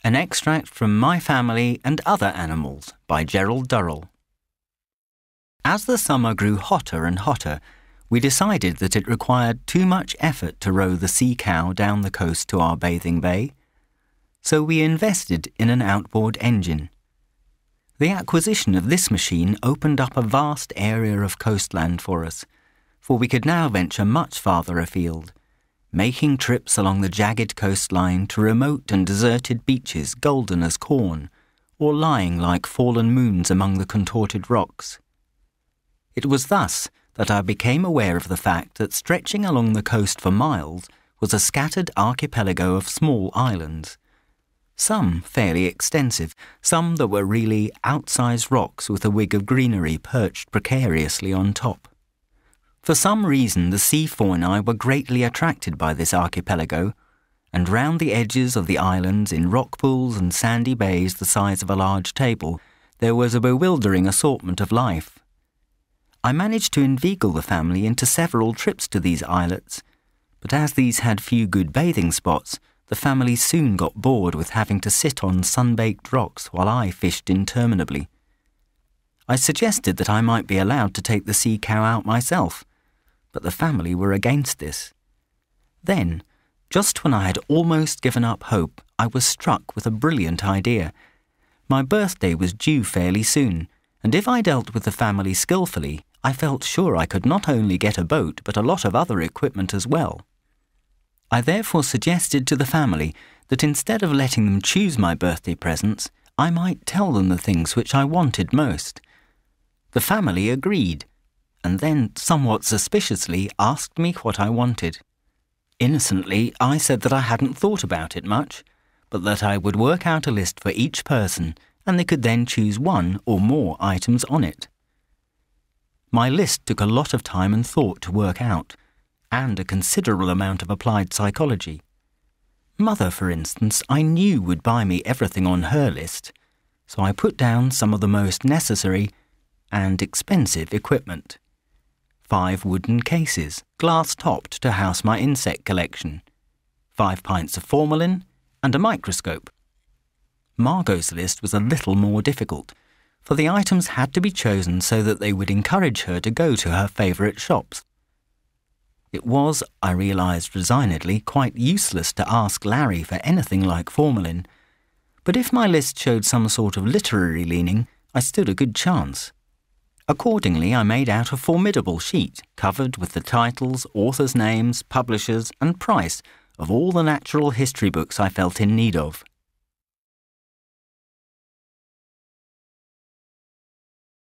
An extract from My Family and Other Animals by Gerald Durrell. As the summer grew hotter and hotter, we decided that it required too much effort to row the sea cow down the coast to our bathing bay, so we invested in an outboard engine. The acquisition of this machine opened up a vast area of coastland for us, for we could now venture much farther afield, making trips along the jagged coastline to remote and deserted beaches golden as corn, or lying like fallen moons among the contorted rocks. It was thus that I became aware of the fact that stretching along the coast for miles was a scattered archipelago of small islands, some fairly extensive, some that were really outsized rocks with a wig of greenery perched precariously on top. For some reason, the sea faunae were greatly attracted by this archipelago, and round the edges of the islands, in rock pools and sandy bays the size of a large table, there was a bewildering assortment of life. I managed to inveigle the family into several trips to these islets, but as these had few good bathing spots, the family soon got bored with having to sit on sun-baked rocks while I fished interminably. I suggested that I might be allowed to take the sea cow out myself, but the family were against this. Then, just when I had almost given up hope, I was struck with a brilliant idea. My birthday was due fairly soon, and if I dealt with the family skillfully, I felt sure I could not only get a boat but a lot of other equipment as well. I therefore suggested to the family that instead of letting them choose my birthday presents, I might tell them the things which I wanted most. The family agreed, and then, somewhat suspiciously, asked me what I wanted. Innocently, I said that I hadn't thought about it much, but that I would work out a list for each person, and they could then choose one or more items on it. My list took a lot of time and thought to work out, and a considerable amount of applied psychology. Mother, for instance, I knew would buy me everything on her list, so I put down some of the most necessary and expensive equipment. 5 wooden cases, glass-topped, to house my insect collection, 5 pints of formalin, and a microscope. Margot's list was a little more difficult, for the items had to be chosen so that they would encourage her to go to her favourite shops. It was, I realised resignedly, quite useless to ask Larry for anything like formalin, but if my list showed some sort of literary leaning, I stood a good chance. Accordingly, I made out a formidable sheet covered with the titles, authors' names, publishers, and price of all the natural history books I felt in need of.